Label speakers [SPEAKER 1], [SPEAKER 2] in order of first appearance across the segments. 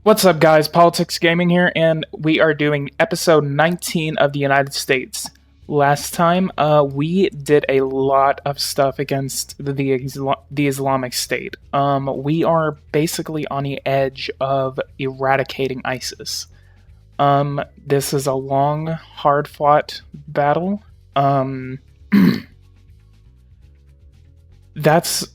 [SPEAKER 1] What's up, guys? Politics Gaming here, and we are doing episode 19 of the United States. Last time, we did a lot of stuff against the Islamic State. We are basically on the edge of eradicating ISIS. This is a long, hard-fought battle. That's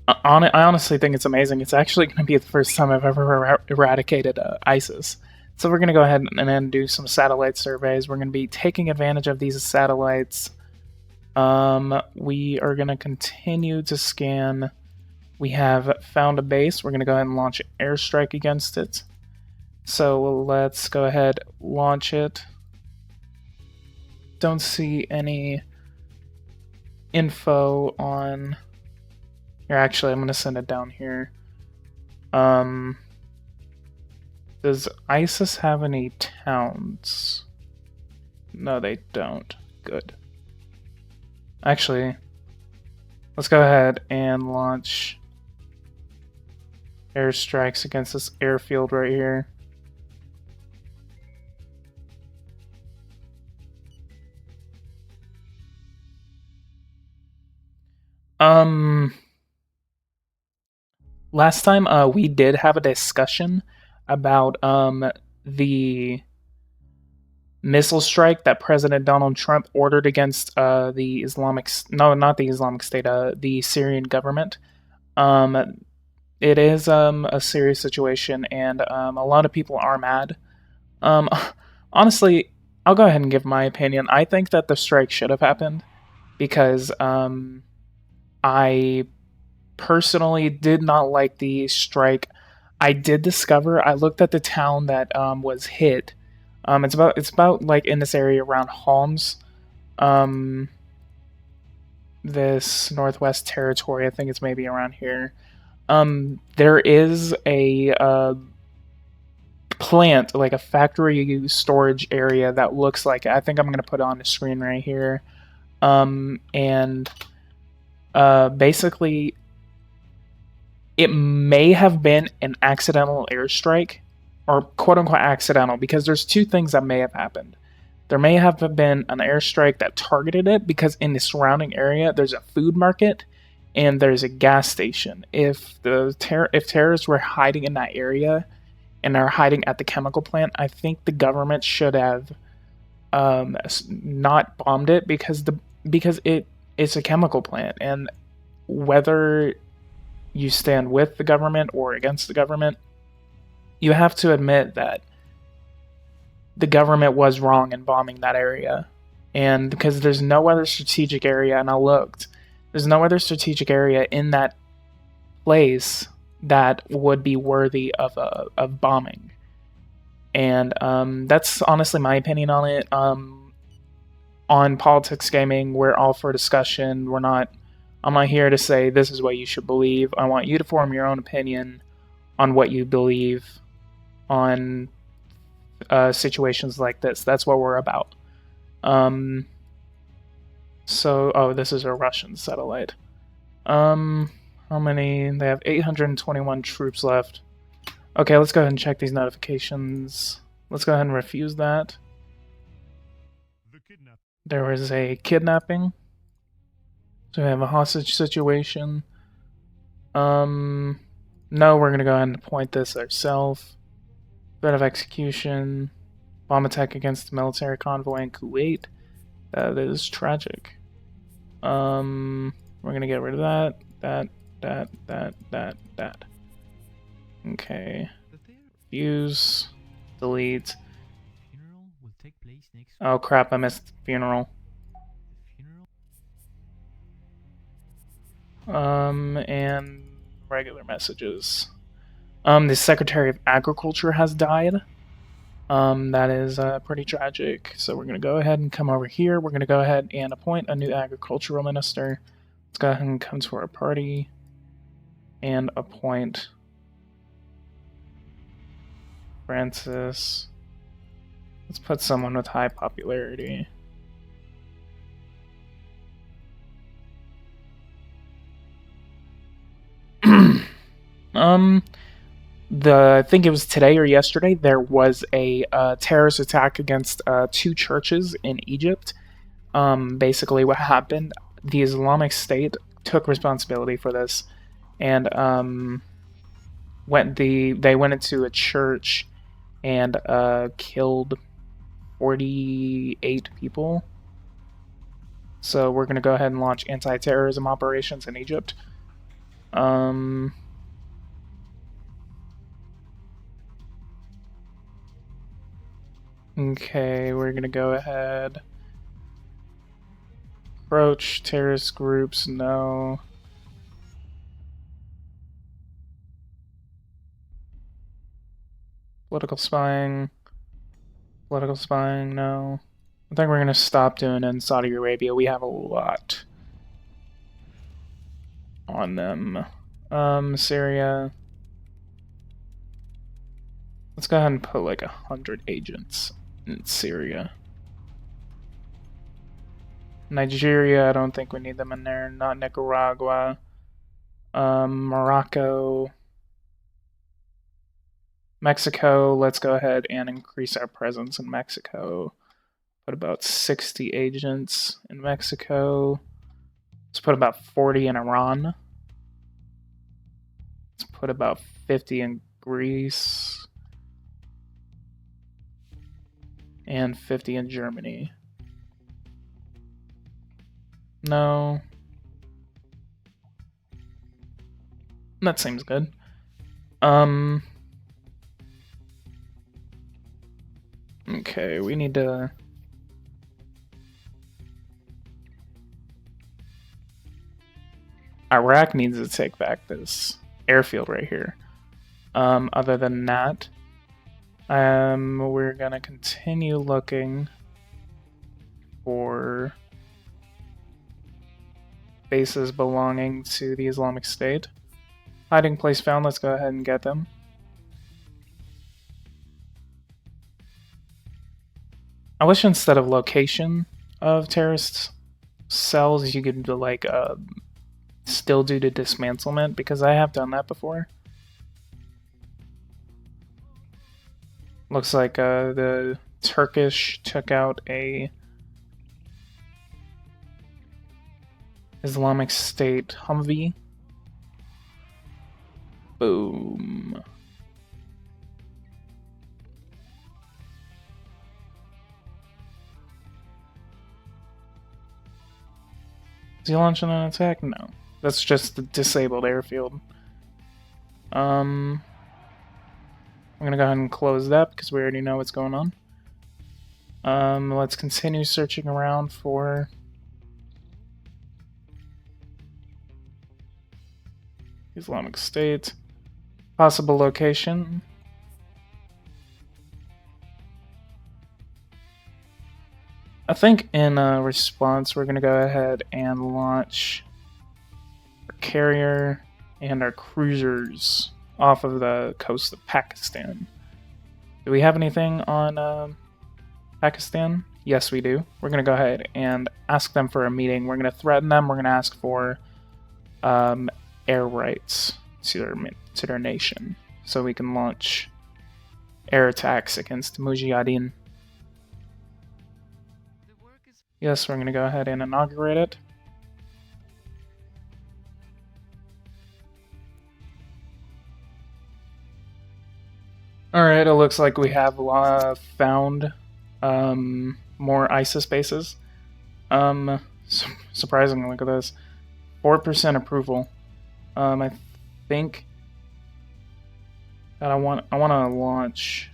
[SPEAKER 1] I honestly think it's amazing. It's actually going to be the first time I've ever eradicated ISIS. So we're going to go ahead and then do some satellite surveys. We're going to be taking advantage of these satellites. We are going to continue to scan. We have found a base. We're going to go ahead and launch an airstrike against it. So let's go ahead, launch it. Don't see any info on... Here, actually, I'm going to send it down here. Does ISIS have any towns? No, they don't. Good. Actually, let's go ahead and launch airstrikes against this airfield right here. Last time, we did have a discussion about the missile strike that President Donald Trump ordered against the Islamic... No, not the Islamic State, the Syrian government. It is a serious situation, and a lot of people are mad. Honestly, I'll go ahead and give my opinion. I think that the strike should have happened because I personally did not like the strike. I did discover, I looked at the town that was hit. It's about like in this area around Homs, this Northwest Territory. I think it's maybe around here. There is a plant, like a factory storage area that looks like it. I think I'm gonna put it on the screen right here. And basically, it may have been an accidental airstrike, or quote-unquote accidental, because there's two things that may have happened. There may have been an airstrike that targeted it, because in the surrounding area, there's a food market, and there's a gas station. If terrorists were hiding in that area, and they're hiding at the chemical plant, I think the government should have not bombed it, because it's a chemical plant, and whether you stand with the government or against the government, you have to admit that the government was wrong in bombing that area. And because there's no other strategic area, and I looked, there's no other strategic area in that place that would be worthy of bombing. And that's honestly my opinion on it. On Politics Gaming, we're all for discussion. I'm not here to say this is what you should believe. I want you to form your own opinion on what you believe on situations like this. That's what we're about. So, this is a Russian satellite. How many? They have 821 troops left. Okay, let's go ahead and check these notifications. Let's go ahead and refuse that. There was a kidnapping. So we have a hostage situation. No, we're gonna go ahead and appoint this ourselves. Threat of execution. Bomb attack against the military convoy in Kuwait. That is tragic. We're gonna get rid of that. That. Okay. Use. Delete. Oh crap, I missed the funeral. And regular messages. The Secretary of Agriculture has died. That is pretty tragic. So we're gonna go ahead and come over here. We're gonna go ahead and appoint a new agricultural minister. Let's go ahead and come to our party and appoint Francis. Let's put someone with high popularity. I think it was today or yesterday, there was a terrorist attack against 2 churches in Egypt. Basically, what happened, the Islamic State took responsibility for this, and they went into a church and killed 48 people. So we're gonna go ahead and launch anti-terrorism operations in Egypt. Okay, we're gonna go ahead. Approach terrorist groups, no. Political spying, no. I think we're gonna stop doing it in Saudi Arabia. We have a lot on them. Syria. Let's go ahead and put like 100 agents in Syria. Nigeria, I don't think we need them in there. Not Nicaragua. Morocco. Mexico, let's go ahead and increase our presence in Mexico. Put about 60 agents in Mexico. Let's put about 40 in Iran. Let's put about 50 in Greece. And 50 in Germany. No. That seems good. Okay, we need to... Iraq needs to take back this airfield right here. Other than that, we're gonna continue looking for bases belonging to the Islamic State. Hiding place found, let's go ahead and get them. I wish instead of location of terrorist cells, you could like still do the dismantlement, because I have done that before. Looks like the Turkish took out a Islamic State Humvee. Boom. Is he launching an attack? No. That's just the disabled airfield. I'm gonna go ahead and close that because we already know what's going on. Let's continue searching around for Islamic State. Possible location. I think in response, we're going to go ahead and launch our carrier and our cruisers off of the coast of Pakistan. Do we have anything on Pakistan? Yes, we do. We're going to go ahead and ask them for a meeting. We're going to threaten them. We're going to ask for air rights to their nation, so we can launch air attacks against Mujahideen. Yes, we're going to go ahead and inaugurate it. Alright, it looks like we have found more ISIS bases. Surprisingly, look at this. 4% approval. I think that I want to launch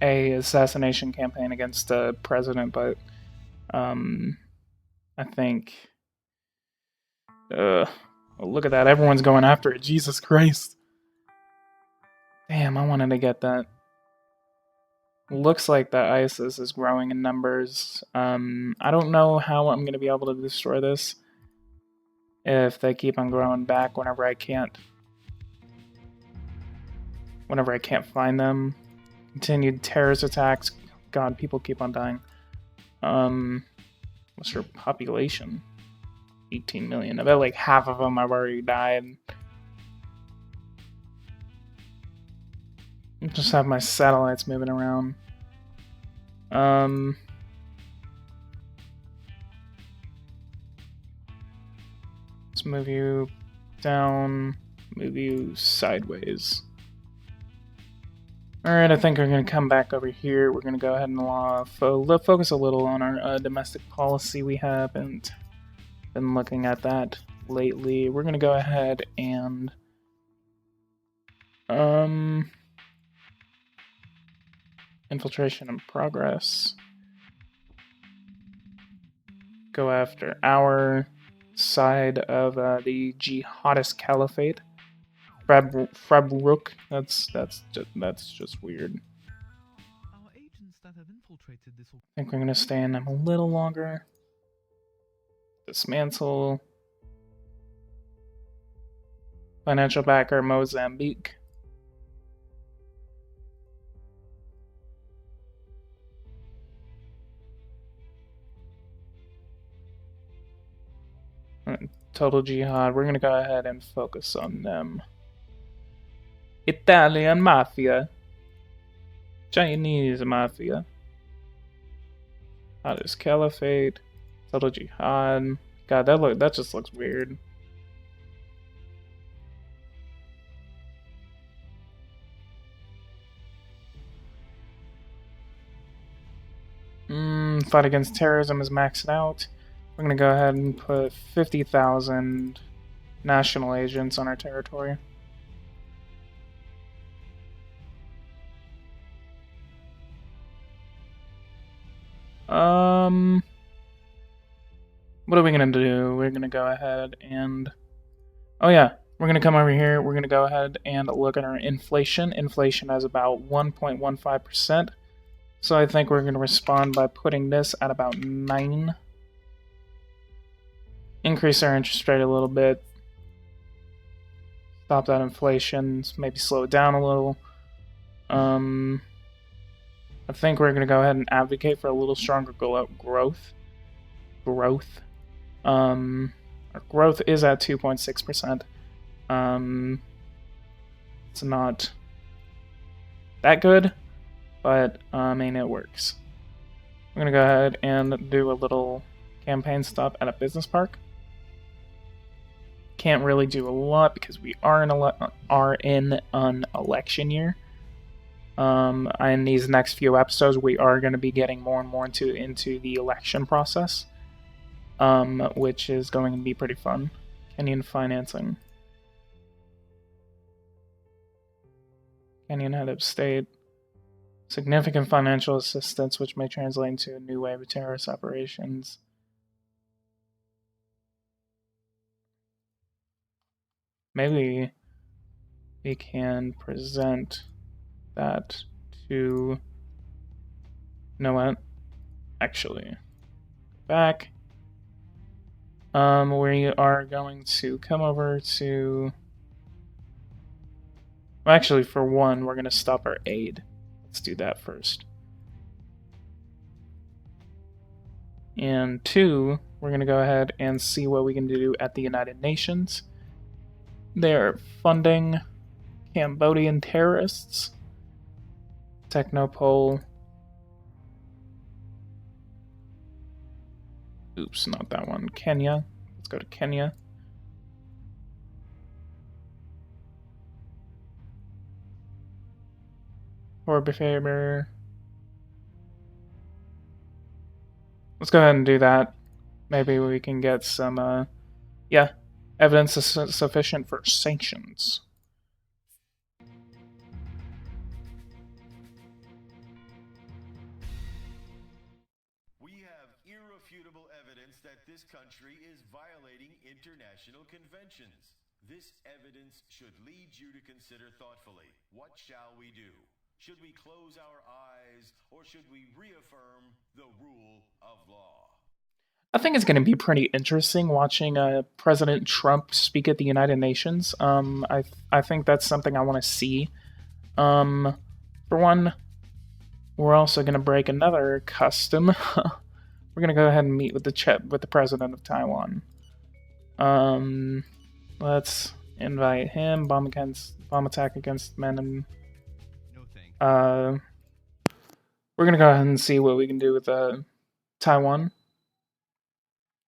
[SPEAKER 1] a assassination campaign against the president, but I think oh, look at that, everyone's going after it. Jesus Christ. Damn, I wanted to get that. Looks like that ISIS is growing in numbers. I don't know how I'm going to be able to destroy this if they keep on growing back whenever I can't find them. Continued terrorist attacks. God, people keep on dying. What's your population? 18 million. I bet like half of them have already died. Just have my satellites moving around. Let's move you down, move you sideways. Alright, I think we're going to come back over here. We're going to go ahead and focus a little on our domestic policy. We haven't been looking at that lately. We're going to go ahead and infiltration in progress. Go after our side of the jihadist caliphate. Frabruk. That's just weird.
[SPEAKER 2] Our agents that have infiltrated this.
[SPEAKER 1] I think we're gonna stay in them a little longer. Dismantle. Financial backer Mozambique. Total jihad. We're gonna go ahead and focus on them. Italian mafia. Chinese mafia. Hottest caliphate. Total jihad. God, that just looks weird. Fight against terrorism is maxed out. We're gonna go ahead and put 50,000 national agents on our territory. What are we gonna do? We're gonna go ahead and... Oh yeah, we're gonna come over here. We're gonna go ahead and look at our inflation. Inflation is about 1.15%. So I think we're gonna respond by putting this at about 9. Increase our interest rate a little bit. Stop that inflation. Maybe slow it down a little. I think we're gonna go ahead and advocate for a little stronger growth. Our growth is at 2.6%. It's not that good, but I mean it works. We're gonna go ahead and do a little campaign stop at a business park. Can't really do a lot because we are in an election year. In these next few episodes, we are going to be getting more and more into the election process, which is going to be pretty fun. Kenyan financing. Kenyan head of state. Significant financial assistance, which may translate into a new wave of terrorist operations. Maybe we can present that to... You know what? Actually, back. We are going to come over to... Well, actually, for one, we're going to stop our aid. Let's do that first. And 2, we're going to go ahead and see what we can do at the United Nations. They're funding Cambodian terrorists. Technopole. Oops, not that one. Kenya. Let's go to Kenya. Or behavior. Let's go ahead and do that. Maybe we can get some, yeah, evidence is sufficient for sanctions.
[SPEAKER 3] We have irrefutable evidence that this country is violating international conventions. This evidence should lead you to consider thoughtfully, what shall we do? Should we close our eyes, or should we reaffirm the rule of law?
[SPEAKER 1] I think it's going to be pretty interesting watching President Trump speak at the United Nations. I think that's something I want to see. For one, we're also going to break another custom. We're going to go ahead and meet with the president of Taiwan. Let's invite him. Bomb attack against men and
[SPEAKER 2] No thank
[SPEAKER 1] we're gonna go ahead and see what we can do with Taiwan.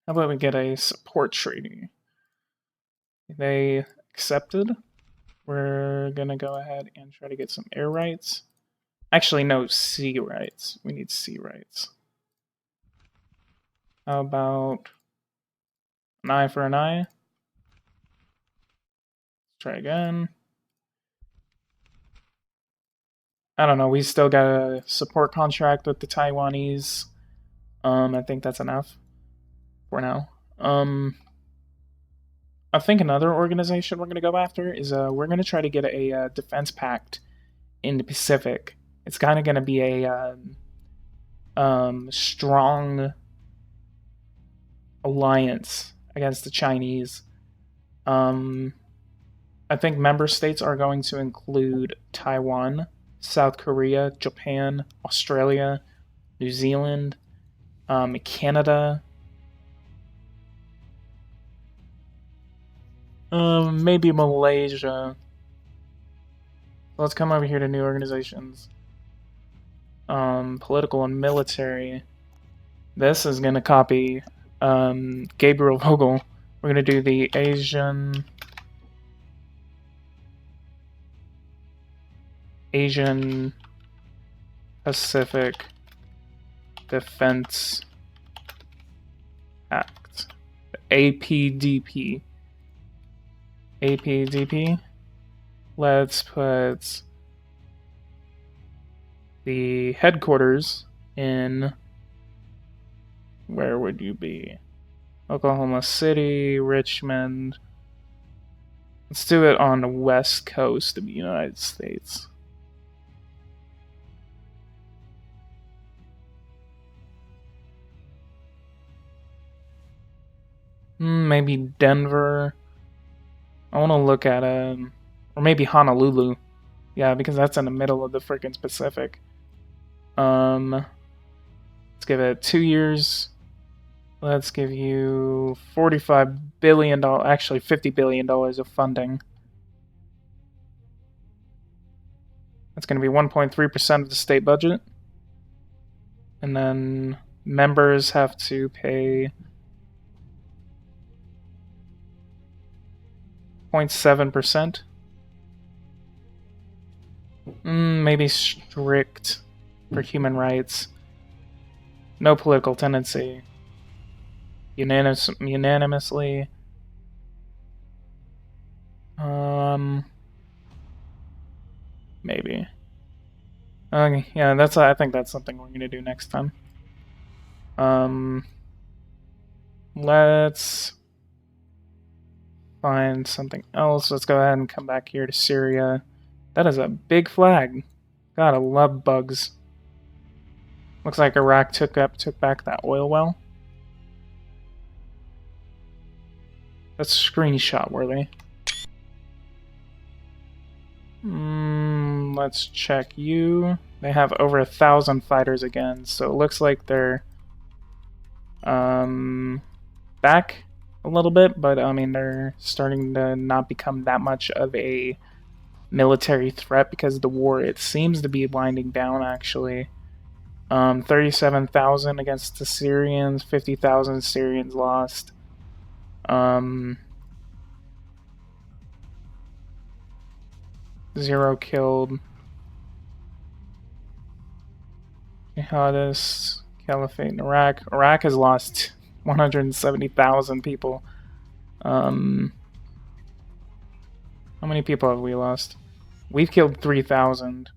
[SPEAKER 1] How about we get a support treaty? They accepted. We're gonna go ahead and try to get some air rights. Actually, no, sea rights. We need sea rights. How about an eye for an eye? Let's try again. I don't know. We still got a support contract with the Taiwanese. I think that's enough for now. I think another organization we're going to go after is we're going to try to get a defense pact in the Pacific. It's kind of going to be a strong alliance against the Chinese. I think member states are going to include Taiwan, South Korea, Japan, Australia, New Zealand, Canada, maybe Malaysia. Let's come over here to new organizations. Political and military. This is gonna copy Gabriel Vogel. We're gonna do the Asian Pacific Defense Act. APDP. APDP. Let's put the headquarters in. Where would you be? Oklahoma City, Richmond. Let's do it on the west coast of the United States. Maybe Denver. I want to look at or maybe Honolulu. Yeah, because that's in the middle of the freaking Pacific. Let's give it 2 years. Let's give you $45 billion, actually $50 billion of funding. That's going to be 1.3% of the state budget. And then members have to pay 0.7%. Maybe strict for human rights. No political tendency. Unanimously. Maybe. Okay, yeah, I think that's something we're gonna do next time. Let's find something else. Let's go ahead and come back here to Syria. That is a big flag. God, I love bugs. Looks like Iraq took back that oil well. That's screenshot worthy. Let's check you. They have over 1,000 fighters again, so it looks like they're back a little bit, but I mean they're starting to not become that much of a military threat because of the war. It seems to be winding down actually. 37,000 against the Syrians, 50,000 Syrians lost. 0 killed. Jihadists, Caliphate in Iraq. Iraq has lost 170,000 people. How many people have we lost? We've killed 3,000.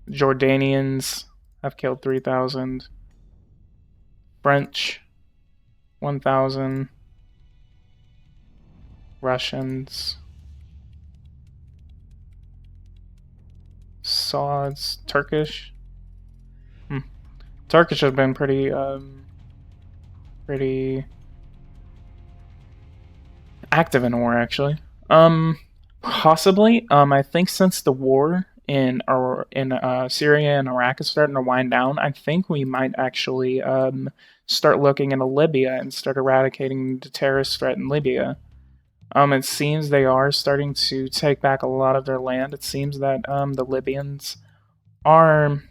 [SPEAKER 1] Jordanians have killed 3,000. French, 1,000. Russians. Sauds, Turkish. Turkish have been pretty active in war, actually. Possibly. I think since the war in Syria and Iraq is starting to wind down, I think we might actually start looking into Libya and start eradicating the terrorist threat in Libya. It seems they are starting to take back a lot of their land. It seems that the Libyans are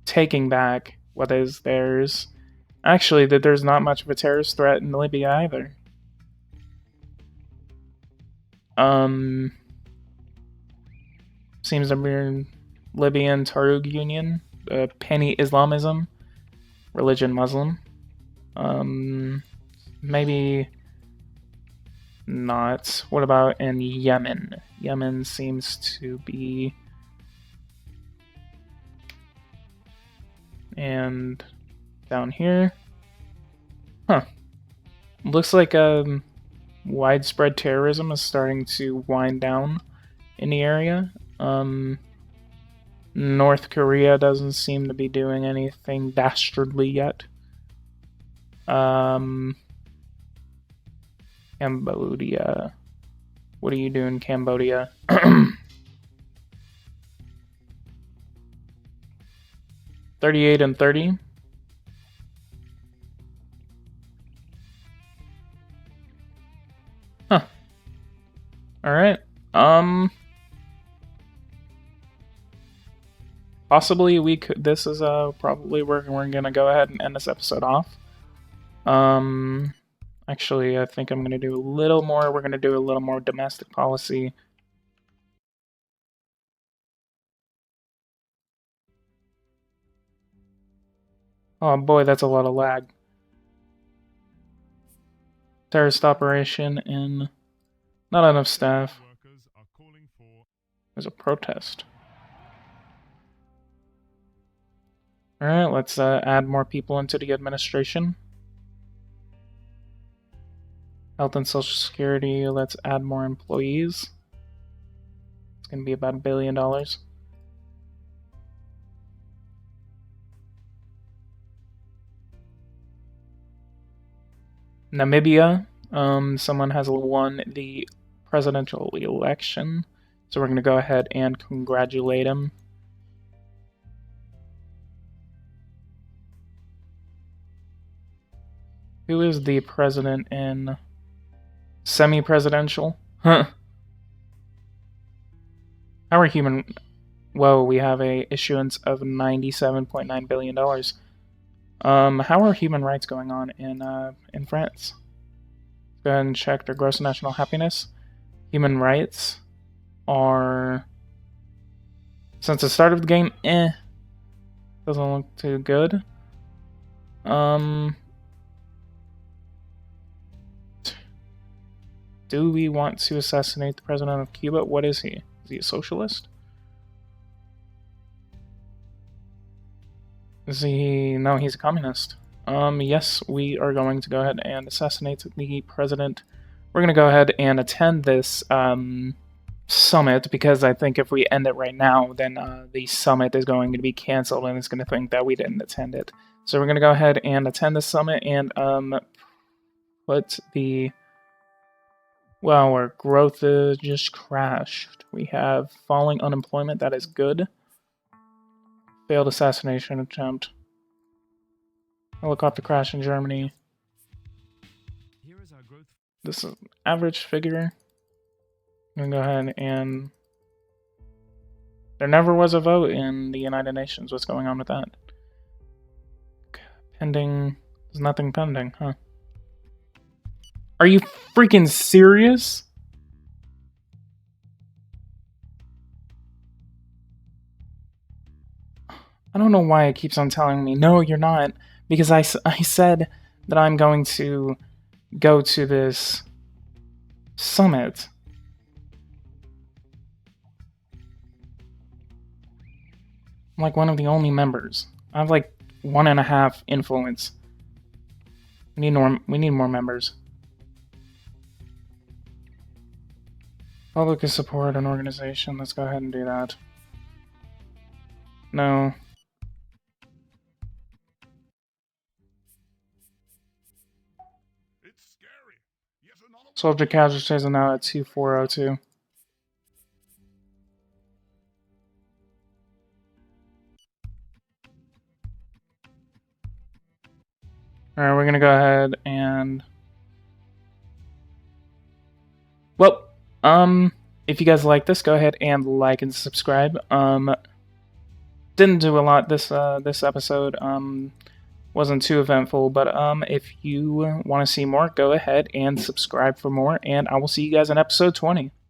[SPEAKER 1] taking back what is theirs. Actually, that there's not much of a terrorist threat in Libya either. Seems to be Libyan Tarug Union, Penny Islamism, religion Muslim. Maybe not. What about in Yemen? Yemen seems to be. And down here. Huh. Looks like widespread terrorism is starting to wind down in the area. North Korea doesn't seem to be doing anything dastardly yet. Cambodia. What are you doing, Cambodia? 38 and 30. Huh. Alright. Possibly we could. This is probably where we're gonna go ahead and end this episode off. Actually, I think I'm gonna do a little more. We're gonna do a little more domestic policy. Oh boy, that's a lot of lag. Terrorist operation in. Not enough staff. There's a protest. Alright, let's add more people into the administration. Health and Social Security, let's add more employees. It's going to be about $1 billion. Namibia, someone has won the presidential election, so we're going to go ahead and congratulate him. Who is the president in semi-presidential? Huh. How are human... Whoa, we have a issuance of $97.9 billion. How are human rights going on in France? Go ahead and check their gross national happiness. Human rights are... Since the start of the game, doesn't look too good. Do we want to assassinate the president of Cuba? What is he? Is he a socialist? Is he... No, he's a communist. Yes, we are going to go ahead and assassinate the president. We're going to go ahead and attend this summit, because I think if we end it right now, then the summit is going to be canceled and it's going to think that we didn't attend it. So we're going to go ahead and attend the summit and put the... Well, our growth is just crashed. We have falling unemployment. That is good. Failed assassination attempt. Helicopter crash in Germany.
[SPEAKER 2] Here is our growth.
[SPEAKER 1] This is an average figure. I'm going to go ahead and... There never was a vote in the United Nations. What's going on with that? Pending... There's nothing pending, huh? Are you freaking serious? I don't know why it keeps on telling me, no, you're not. Because I said that I'm going to go to this summit. I'm like one of the only members. I have like 1.5 influence. We need more members. Public is support an organization. Let's go ahead and do that. No.
[SPEAKER 3] It's scary. Yet another
[SPEAKER 1] Soldier casualties are now at 2402. Alright, we're gonna go ahead and... Well, if you guys like this, go ahead and like and subscribe. Didn't do a lot this episode. Wasn't too eventful, but if you want to see more, go ahead and subscribe for more, and I will see you guys in episode 20.